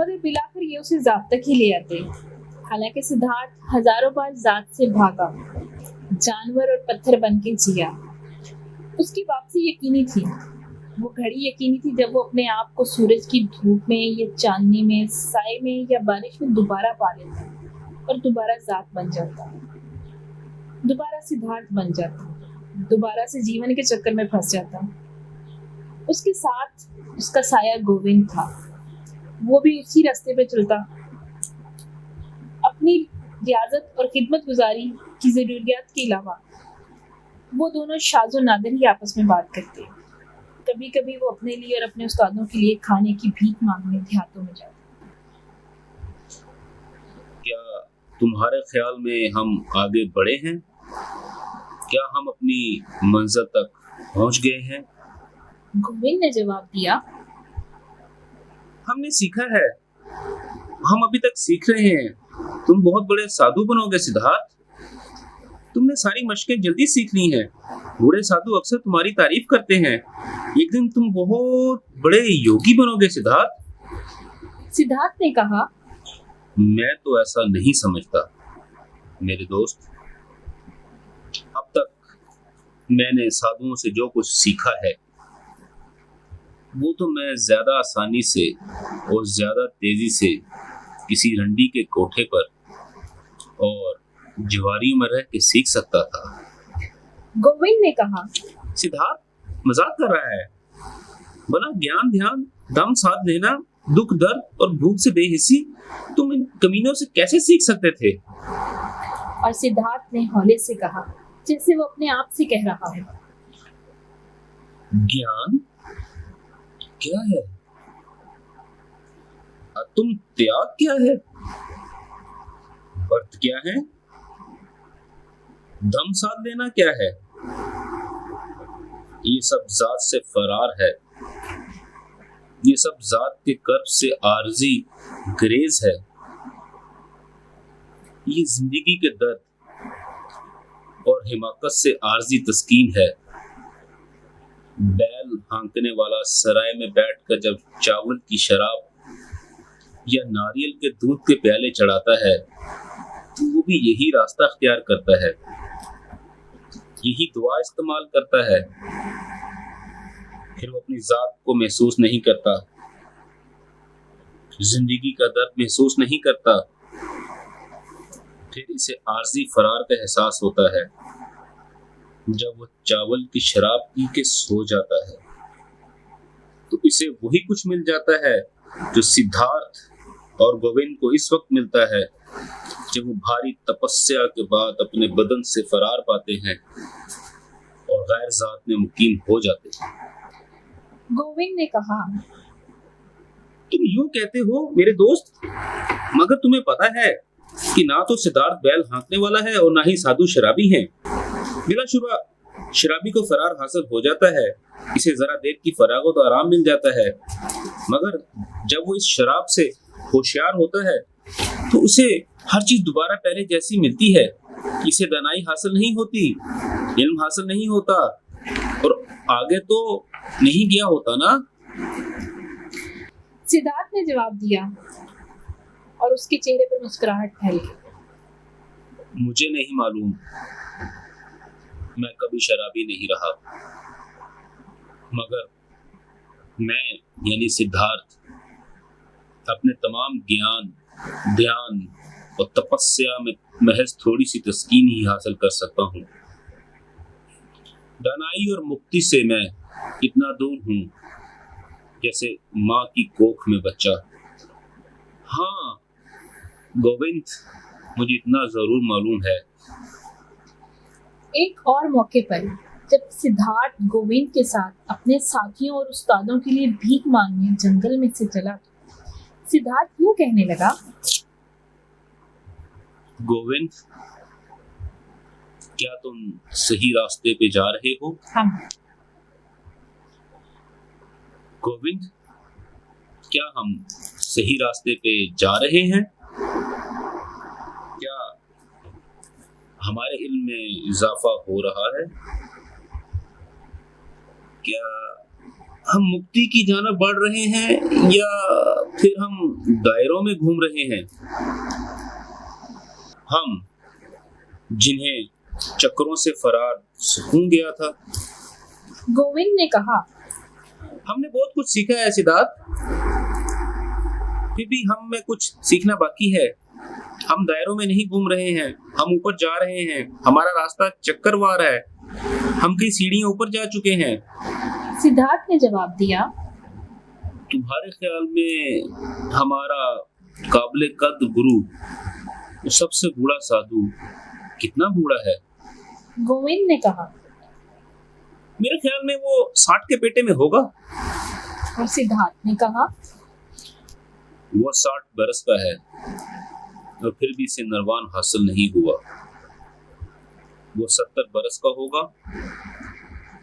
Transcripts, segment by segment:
मगर बिलाकर ये उसे जात तक ही ले आते। हालांकि सिद्धार्थ हजारों बार जात से भागा, जानवर और पत्थर बन के जिया। उसकी वापसी यकीनी थी। वो घड़ी यकीनी थी जब वो अपने आप को सूरज की धूप में या चांदनी में, साए में या बारिश में दोबारा पा लेता और दोबारा जात बन जाता, दोबारा सिद्धार्थ बन जाता, दोबारा से जीवन के चक्कर में फंस जाता। उसके साथ उसका साया गोविंद था। वो भी उसी रास्ते पे चलता। अपनी रियाजत और खिदमत गुजारी की जरूरियात के अलावा वो दोनों शाज़ और नादिर ही आपस में बात करते। कभी कभी वो अपने लिए और अपने उस्तादों के लिए खाने की भीख मांगने देहातों में जाते। क्या तुम्हारे ख्याल में हम आगे बढ़े हैं? क्या हम अपनी मंजिल तक पहुंच गए हैं? गोविंद ने जवाब दिया, हमने सीखा है, हम अभी तक सीख रहे हैं। तुम बहुत बड़े साधु बनोगे सिद्धार्थ। तुमने सारी मशकें जल्दी सीख ली हैं। बूढ़े साधु अक्सर तुम्हारी तारीफ करते हैं। एक दिन तुम बहुत बड़े योगी बनोगे सिद्धार्थ। सिद्धार्थ ने कहा, मैं तो ऐसा नहीं समझता मेरे दोस्त। अब तक मैंने साधुओं से जो कुछ सीखा है वो तो मैं ज्यादा आसानी से और ज्यादा तेजी से किसी रंडी के कोठे पर और जवारियों में रह के सीख सकता था। गोविंद ने कहा, सिद्धार्थ मजाक कर रहा है। बना ज्ञान ध्यान दम साध लेना, दुख दर्द और भूख से बेहिसी तुम इन कमीनों से कैसे सीख सकते थे? और सिद्धार्थ ने हौले से कहा, जैसे वो अपने आप से कह रहा है, ज्ञान क्या है? तुम त्याग क्या है? व्रत क्या है? दम साध लेना क्या है? ये सब जात से फरार है। ये सब जात के कर्ब से आर्जी ग्रेज है। ये जिंदगी के दर्द और हिमाकत से आर्जी तस्कीन है। बैल हाँकने वाला सराय में बैठकर जब चावल की शराब या नारियल के दूध के प्याले चढ़ाता है तो वो भी यही रास्ता अख्तियार करता है, यही दुआ इस्तेमाल करता है। फिर वो अपनी जात को महसूस नहीं करता, जिंदगी का दर्द महसूस नहीं करता। फिर इसे आर्जी फरार का एहसास होता है जब वो चावल की शराब पी के सो जाता है तो इसे वही कुछ मिल जाता है जो सिद्धार्थ और गोविंद को इस वक्त मिलता है जब वो भारी तपस्या के बाद अपने बदन से फरार पाते हैं और गैर जात में मुकीम हो जाते हैं। गोविंद ने कहा, तुम यूं कहते हो मेरे दोस्त, मगर तुम्हें पता है कि ना तो सिद्धार्थ बैल हाँकने वाला है और ना ही साधु शराबी हैं। बिलाशुबा शराबी को फरार हासिल हो जाता है, इसे जरा देर की फरागत और आराम मिल जाता है, मगर जब वो इस शराब से होशियार होता है तो उसे हर चीज दोबारा पहले जैसी मिलती है। इसे दानाई हासिल नहीं होती, इल्म हासिल नहीं होता और आगे तो नहीं गया होता ना। सिद्धार्थ ने जवाब दिया और उसके चेहरे पर मुस्कुराहट फैल गई। मुझे नहीं मालूम, मैं कभी शराबी नहीं रहा, मगर मैं यानी सिद्धार्थ अपने तमाम ज्ञान, ध्यान और तपस्या में महज थोड़ी सी तस्कीन ही हासिल कर सकता हूँ। दानाई और मुक्ति से मैं इतना दूर हूँ जैसे माँ की कोख में बच्चा। हाँ गोविंद, मुझे इतना जरूर मालूम है। एक और मौके पर जब सिद्धार्थ गोविंद के साथ अपने साथियों और उस्तादों के लिए भीख मांगने जंगल में से चला, सिद्धार्थ यूं कहने लगा, गोविंद, क्या तुम सही रास्ते पे जा रहे हो? हम। गोविंद, क्या हम सही रास्ते पे जा रहे हैं? क्या हमारे इल्म में इजाफा हो रहा है? क्या हम मुक्ति की जानब बढ़ रहे हैं या फिर हम दायरों में घूम रहे हैं? हम जिन्हें चक्रों से फरार सुकून गया था। गोविंद ने कहा। हमने बहुत कुछ सीखा है सिद्धार्थ, फिर भी हम में कुछ सीखना बाकी है। हम दायरों में नहीं घूम रहे हैं, हम ऊपर जा रहे हैं। हमारा रास्ता चक्करवार है, हम कई सीढ़ियां ऊपर जा चुके हैं। सिद्धार्थ ने जवाब दिया। तुम्हारे ख्याल में हमारा काबिल कद्र गुरु, वो सबसे बूढ़ा साधु, कितना बूढ़ा है? गोविंद ने कहा। मेरे ख्याल में वो 60 के पेटे में होगा। और सिद्धार्थ ने कहा। वो 60 बरस का है और फिर भी इसे निर्वाण हासिल नहीं हुआ। वो 70 बरस का होगा,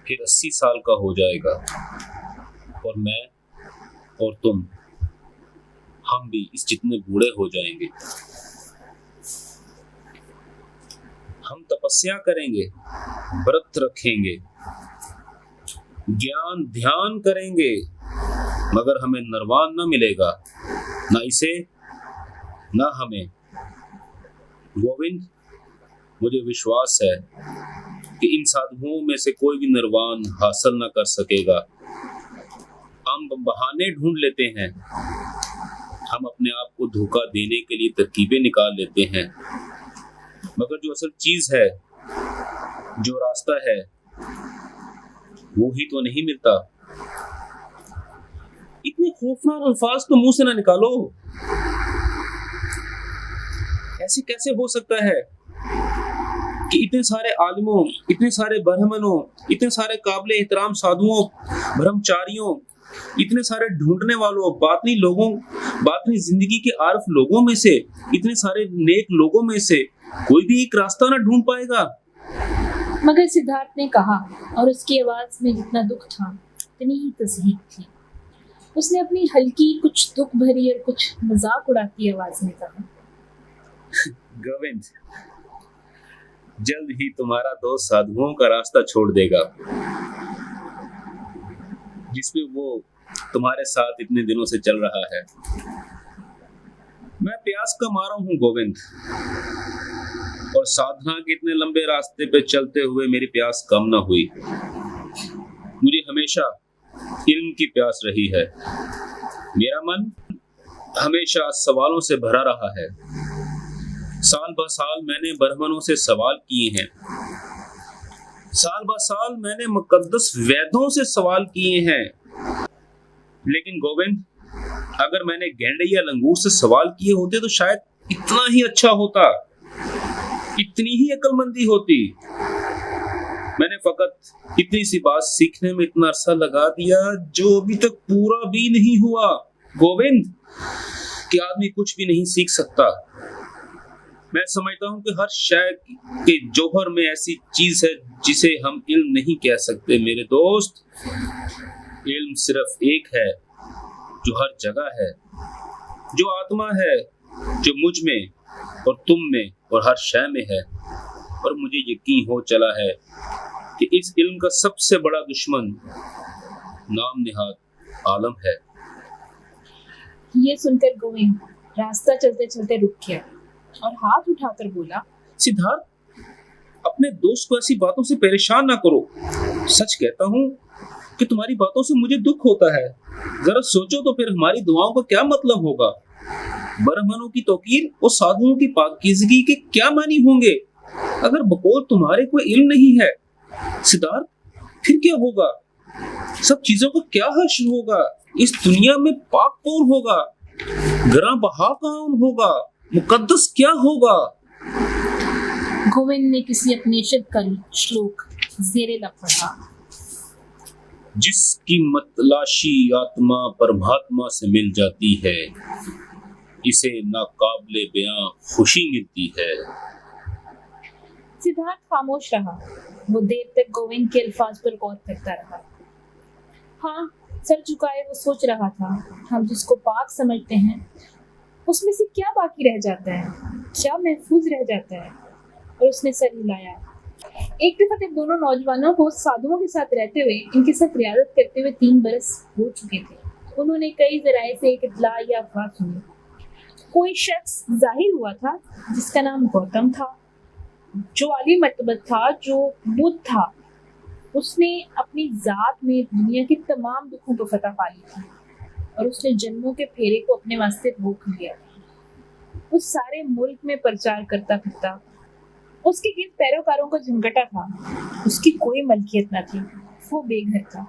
फिर 80 साल का हो जाएगा, और मैं और तुम, हम भी इस जितने बूढ़े हो जाएंगे। हम तपस्या करेंगे, व्रत रखेंगे, ज्ञान ध्यान करेंगे, मगर हमें निर्वाण न मिलेगा, ना इसे ना हमें। गोविंद, मुझे विश्वास है कि इन साधुओं में से कोई भी निर्वाण हासिल न कर सकेगा। हम बहाने ढूंढ लेते हैं, हम अपने आप को धोखा देने के लिए तरकीबें निकाल लेते हैं, मगर जो असल चीज है, जो रास्ता है, वो ही तो नहीं मिलता। इतने खौफनाक अल्फाज तो मुंह से ना निकालो। ऐसे कैसे हो सकता है कि इतने सारे आलिमों, इतने सारे ब्राह्मणों, इतने सारे काबिल एहतराम साधुओं, ब्रह्मचारियों, इतने सारे ढूंढने वालों, बातनी लोगों, बातनी जिंदगी के आरफ लोगों में से, इतने सारे नेक लोगों में से कोई भी एक रास्ता ना ढूंढ पाएगा? मगर सिद्धार्थ ने कहा, और उसकी आवाज में जितना दुख था उतनी ही तस्दीक थी। उसने अपनी हल्की, कुछ दुख भरी और कुछ मजाक उड़ाती आवाज में कहा। गोविंद, जल्द ही तुम्हारा दोस्त साधुओं का रास्ता छोड़ देगा, जिसमें वो तुम्हारे साथ इतने दिनों से चल रहा है। मैं प्यास का मारा हूं गोविंद, और साधना के इतने लंबे रास्ते पे चलते हुए मेरी प्यास कम न हुई। मुझे हमेशा इल्म की प्यास रही है। मेरा मन हमेशा सवालों से भरा रहा है। साल ब साल मैंने ब्राह्मणों से सवाल किए हैं, साल ब साल मैंने मुकद्दस वेदों से सवाल किए हैं। लेकिन गोविंद, अगर मैंने गेंडे या लंगूर से सवाल किए होते तो शायद इतना ही अच्छा होता, इतनी ही अक्लमंदी होती। मैंने फकत इतनी सी बात सीखने में इतना अरसा लगा दिया जो अभी तक पूरा भी नहीं हुआ। गोविंद, कि आदमी कुछ भी नहीं सीख सकता। मैं समझता हूँ कि हर शय के जौहर में ऐसी चीज है जिसे हम इल्म नहीं कह सकते। मेरे दोस्त, इल्म सिर्फ एक है जो हर जगह है, जो आत्मा है, जो मुझ में और तुम में और हर शय में है। और मुझे यकीन हो चला है कि इस इल्म का सबसे बड़ा दुश्मन नाम निहाद आलम है। ये सुनकर गोविंद रास्ता चलते चलते रुक गया और हाथ उठाकर बोला। सिद्धार्थ, अपने दोस्त को ऐसी बातों से परेशान ना करो। सच कहता हूँ कि तुम्हारी बातों से मुझे दुख होता है। जरा सोचो तो फिर हमारी दुआओं का क्या मतलब होगा? ब्राह्मणों की तौकीर और साधुओं की पाकीज़गी के क्या मानी होंगे? अगर बकौल तुम्हारे कोई इल्म नहीं है सिद्धार्थ, फिर क्या होगा? सब चीजों का क्या हश्र होगा? इस दुनिया में पाक कौन होगा? गरा बहा कौन होगा? मुकद्दस क्या होगा? गोविंद ने किसी अपने शिव का श्लोक ज़ेरे लब पढ़ा। जिसकी मतलाशी आत्मा परमात्मा से मिल जाती है, इसे नाकाबिले बयां खुशी मिलती है। सिद्धार्थ खामोश रहा। वो देर तक गोविंद के अल्फाज पर गौर करता रहा। हाँ, सर झुकाए वो सोच रहा था, हम जिसको पाक समझते हैं उसमें से क्या बाकी रह जाता है, क्या महफूज रह जाता है। और उसने सर हिलाया। एक दफा जब दोनों नौजवानों को साधुओं के साथ रहते हुए इनके साथ रियादत करते हुए 3 बरस हो चुके थे, उन्होंने कई जराए से एक इत्तला या अफवाह सुनी। कोई शख्स जाहिर हुआ था जिसका नाम गौतम था, जो आली मर्तबत था, जो बुद्ध था। उसने अपनी जात में दुनिया के तमाम दुखों पर फतह पा ली थी और उसने जन्मों के फेरे को अपने वास्ते रोक लिया। वो सारे मुल्क में प्रचार करता फिरता। उसके गिर्द पैरोकारों का झंगटा था। उसकी कोई मलकियत न थी, वो बेघर था।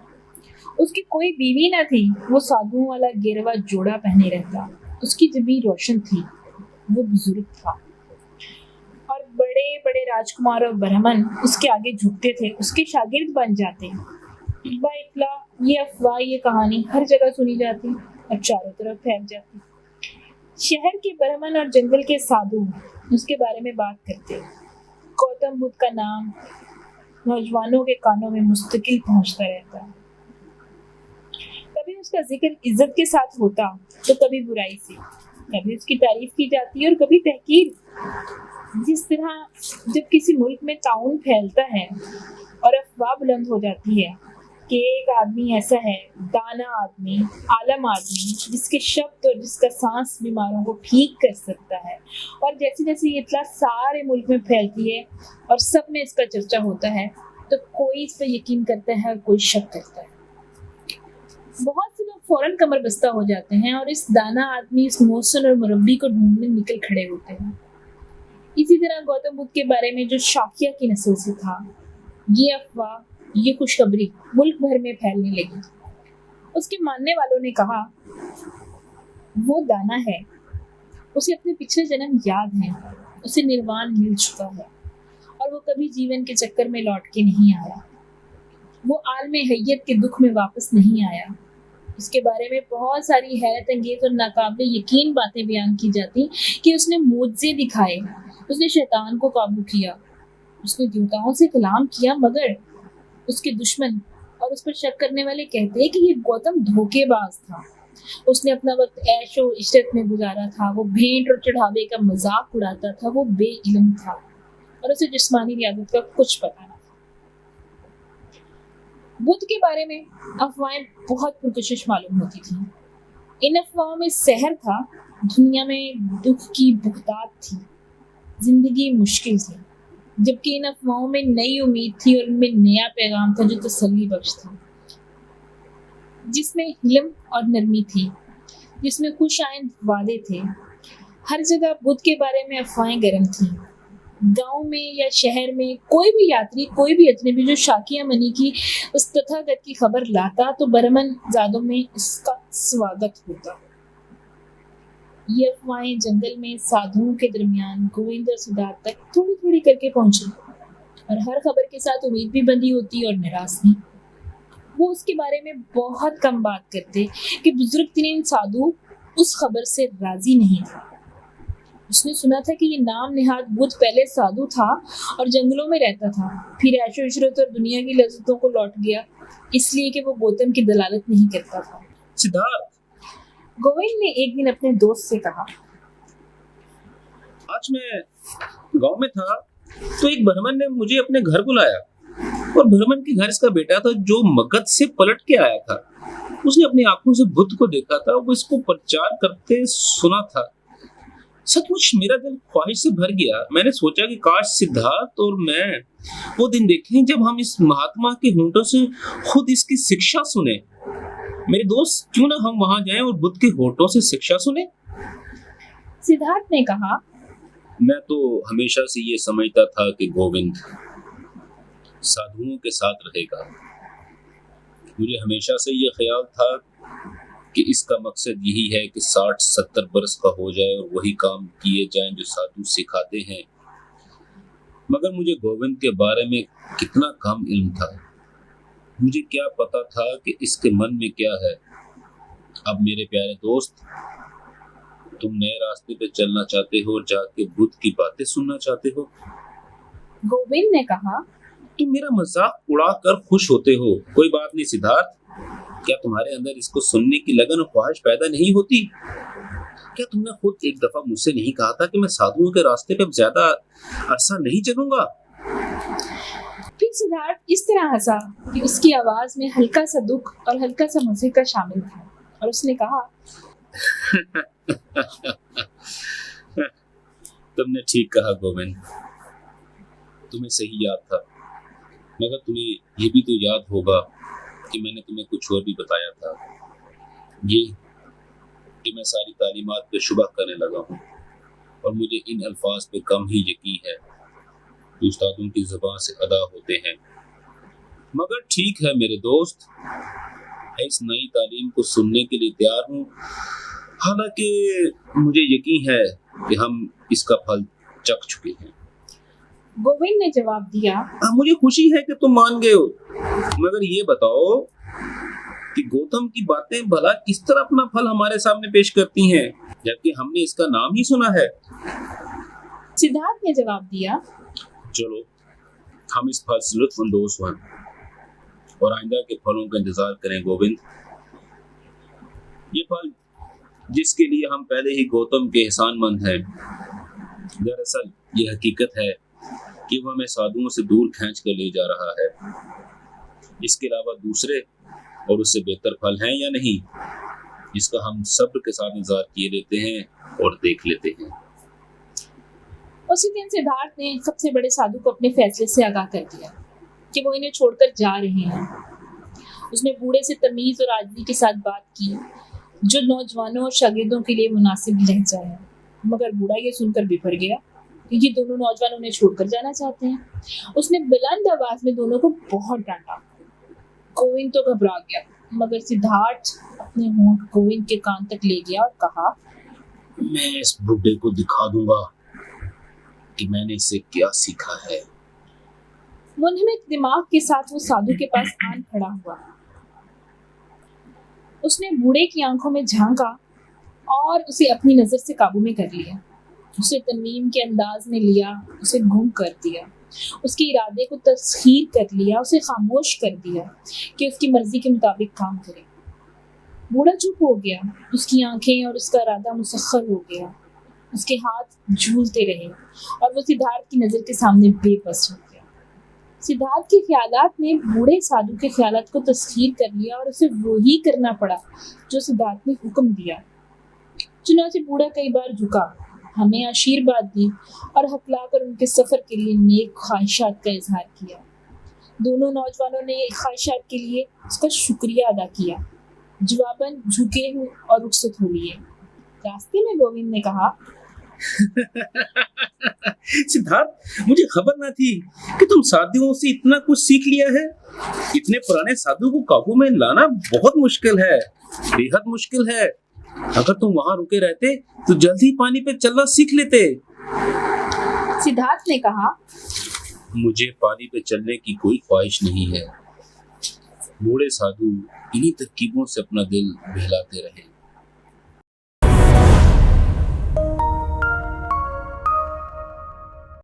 उसकी कोई बीवी न थी, वो साधुओं वाला गिरवा जोड़ा पहने रहता। उसकी जबीन रोशन थी, वो बुजुर्ग था। और बड़े बड़े राजकुमार और ब्राह्मण उसके आगे झुकते थे, उसके शागिर्द बन जाते। इत्तला, ये अफवाह, ये कहानी हर जगह सुनी जाती और चारों तरफ फैल जाती। शहर के ब्राह्मण और जंगल के साधु उसके बारे में बात करते। गौतम बुद्ध का नाम नौजवानों के कानों में मुस्तकिल पहुंचता रहता। कभी उसका जिक्र इज्जत के साथ होता तो कभी बुराई से, कभी उसकी तारीफ की जाती और कभी तहकीर। जिस तरह जब किसी मुल्क में ताउन फैलता है और अफवाह बुलंद हो जाती है कि एक आदमी ऐसा है, दाना आदमी, आलम आदमी, जिसके शब्द और जिसका सांस बीमारों को ठीक कर सकता है, और जैसे जैसे ये इत्तला सारे मुल्क में फैलती है और सब में इसका चर्चा होता है, तो कोई इस पर यकीन करता है और कोई शक करता है। बहुत से लोग फौरन कमर बस्ता हो जाते हैं और इस दाना आदमी, इस मौसल और मुरब्बी को ढूंढने निकल खड़े होते हैं। इसी तरह गौतम बुद्ध के बारे में, जो शाकिया की नस्ल से था, ये अफवाह, ये खुशखबरी मुल्क भर में फैलने लगी। उसके मानने वालों ने कहा, वो दाना है, उसे अपने पिछले जन्म याद है, उसे निर्वाण मिल चुका है और वो कभी जीवन के चक्कर में लौट के नहीं आया। वो आलमे हय्यत के दुख में वापस नहीं आया। उसके बारे में बहुत सारी हैरत अंगेज और नाकाबिले यकीन बातें बयान की जाती कि उसने मुआजिज़े दिखाए, उसने शैतान को काबू किया, उसने देवताओं से कलाम किया, मगर उसके दुश्मन और उस पर शक करने वाले कहते हैं कि ये गौतम धोखेबाज था। उसने अपना वक्त ऐशो इशरत में गुजारा था, वो भेंट और चढ़ावे का मजाक उड़ाता था, वो बेइल्म था और उसे जिस्मानी रियादत का कुछ पता न था। बुद्ध के बारे में अफवाहें बहुत पुरकशिश मालूम होती थी। इन अफवाहों में सहर था, दुनिया में दुख की बुगदात थी, जिंदगी मुश्किल थी, जबकि इन अफवाहों में नई उम्मीद थी और इनमें नया पैगाम था जो तसल्ली बख्श था, जिसमें हिल्म और नरमी थी, जिसमें खुशाइंद वादे थे। हर जगह बुद्ध के बारे में अफवाहें गर्म थी। गांव में या शहर में कोई भी यात्री, कोई भी अजनबी जो शाकिया मनी की उस तथागत की खबर लाता तो ब्राह्मण जादों में उसका स्वागत होता। ये अफवाहें जंगल में साधुओं के दरमियान गोविंद और सिद्धार्थ तक थोड़ी थोड़ी करके पहुंची और हर खबर के साथ उम्मीद भी बंधी होती और निराश भी। वो उसके बारे में बहुत कम बात करते कि बुजुर्ग तरीन साधु उस खबर से राजी नहीं था। उसने सुना था कि ये नाम निहाद बुद्ध पहले साधु था और जंगलों में रहता था, फिर ऐशो इशरत और दुनिया की लज्जतों को लौट गया, इसलिए कि वो गौतम की दलालत नहीं करता था। सिद्धार्थ, गोविंद ने एक दिन अपने दोस्त से कहा, आज मैं गांव में था तो एक ब्राह्मण ने मुझे अपने घर बुलाया और ब्राह्मण के घर इसका बेटा था जो मगध से पलट के आया था। उसने अपनी आंखों से बुद्ध को देखा था, वो इसको प्रचार करते सुना था। सचमुच मेरा दिल ख्वाहिश से भर गया। मैंने सोचा कि काश सिद्धार्थ और मैं वो दिन देखें जब हम इस महात्मा के होंठों से खुद इसकी शिक्षा सुने। मेरे दोस्त, क्यों ना हम वहां जाएं और बुद्ध के होंठों से शिक्षा सुने? सिद्धार्थ ने कहा, मैं तो हमेशा से ये समझता था कि गोविंद साधुओं के साथ रहेगा। मुझे हमेशा से ये ख्याल था कि इसका मकसद यही है कि 60-70 बरस का हो जाए और वही काम किए जाएं जो साधु सिखाते हैं। मगर मुझे गोविंद के बारे में कितना कम इल्म था। मुझे क्या पता था कि इसके मन में क्या है। अब मेरे प्यारे दोस्त, तुम नए रास्ते पे चलना चाहते हो और जाके बुद्ध की बातें सुनना चाहते हो। गोविंद ने कहा, तुम मेरा मजाक उड़ा कर खुश होते हो। कोई बात नहीं सिद्धार्थ, क्या तुम्हारे अंदर इसको सुनने की लगन और ख्वाहिश पैदा नहीं होती? क्या तुमने खुद एक दफा मुझसे नहीं कहा था कि मैं साधुओं के रास्ते पे ज्यादा अरसा नहीं चलूंगा? फिर सिद्धार्थ इस तरह हंसा कि उसकी आवाज में हल्का सा दुख और हल्का सा मजे का शामिल था, और उसने कहा, तुमने ठीक कहा गोविंद, तुम्हें सही याद था। मगर तुम्हें ये भी तो याद होगा कि मैंने तुम्हें कुछ और भी बताया था, ये कि मैं सारी तालीमात पे शुबह करने लगा हूँ और मुझे इन अल्फाज पे कम ही यकीन है जो उस्तादों की ज़बान से अदा होते हैं। मगर ठीक है मेरे दोस्त, मैं इस नई तालीम को सुनने के लिए तैयार हूँ, हालांकि मुझे यकीन है कि हम इसका फल चख चुके हैं। गोविंद ने जवाब दिया, मुझे खुशी है कि तुम मान गए हो, मगर ये बताओ कि गौतम की बातें भला किस तरह अपना फल हमारे सामने पेश करती हैं, जबकि हमने इसका नाम ही सुना है। सिद्धार्थ ने जवाब दिया, चलो हम इस फल से लुत्फानंदोज हुए और आइंदा के फलों का इंतजार करें गोविंद। ये फल जिसके लिए हम पहले ही गौतम के एहसानमंद हैं, दरअसल ये हकीकत है कि वह हमें साधुओं से दूर खींच कर ले जा रहा है। इसके अलावा दूसरे और उससे बेहतर फल हैं या नहीं, जिसका हम सब्र के साथ इंतजार किए लेते हैं और देख लेते हैं। उसी दिन सिद्धार्थ ने सबसे बड़े साधु को अपने फैसले से आगाह कर दिया कि वो इन्हें छोड़कर जा रहे हैं। उसने बूढ़े से तमीज और आदमी के साथ बात की जो नौजवानों और शागिर्दों के लिए मुनासिब लहजा है, मगर बूढ़ा ये सुनकर बिफर गया कि ये दोनों नौजवान उन्हें छोड़कर जाना चाहते हैं। उसने बुलंद आवाज में दोनों को बहुत डांटा। गोविंद तो घबरा गया, मगर सिद्धार्थ अपने होंठ गोविंद के कान तक ले गया और कहा, मैं इस बुढ़े को दिखा दूंगा कि मैंने इससे क्या सीखा है। मुनहमिक दिमाग के साथ वो साधु के पास आन खड़ा हुआ। उसने बूढ़े की आंखों में झांका और उसे अपनी नजर से काबू में कर लिया। उसे तरमीम के अंदाज में लिया, उसे गुम कर दिया, उसके इरादे को तस्खीर कर लिया, उसे खामोश कर दिया कि उसकी मर्जी के मुताबिक काम करे। बूढ़ा चुप हो गया, उसकी आंखें और उसका इरादा मुसख्खर हो गया, उसके हाथ झूलते रहे और वो सिद्धार्थ की नजर के सामने बेबस हो गया। सिद्धार्थ के ख्यालात ने बूढ़े साधु के ख्यालात को तस्खीर कर लिया और उसे वही करना पड़ा जो सिद्धार्थ ने हुक्म दिया। चुनांचे बूढ़ा कई बार झुका, हमें आशीर्वाद दी और हकलाकर उनके सफर के लिए नेक ख्वाहिशात का इजहार किया। दोनों नौजवानों ने ख्वाहिशात के लिए उसका शुक्रिया अदा किया। जवाबन झुके हुए और रुखसत हो लिए। रास्ते में गोविंद ने कहा, सिद्धार्थ, मुझे खबर ना थी कि तुम साधुओं से इतना कुछ सीख लिया है। इतने पुराने साधु को काबू में लाना बहुत मुश्किल है, बेहद मुश्किल है। अगर तुम वहां रुके रहते तो जल्दी पानी पे चलना सीख लेते। सिद्धार्थ ने कहा, मुझे पानी पे चलने की कोई ख्वाहिश नहीं है। बूढ़े साधु इन्हीं तरकीबों से अपना दिल बहलाते रहे।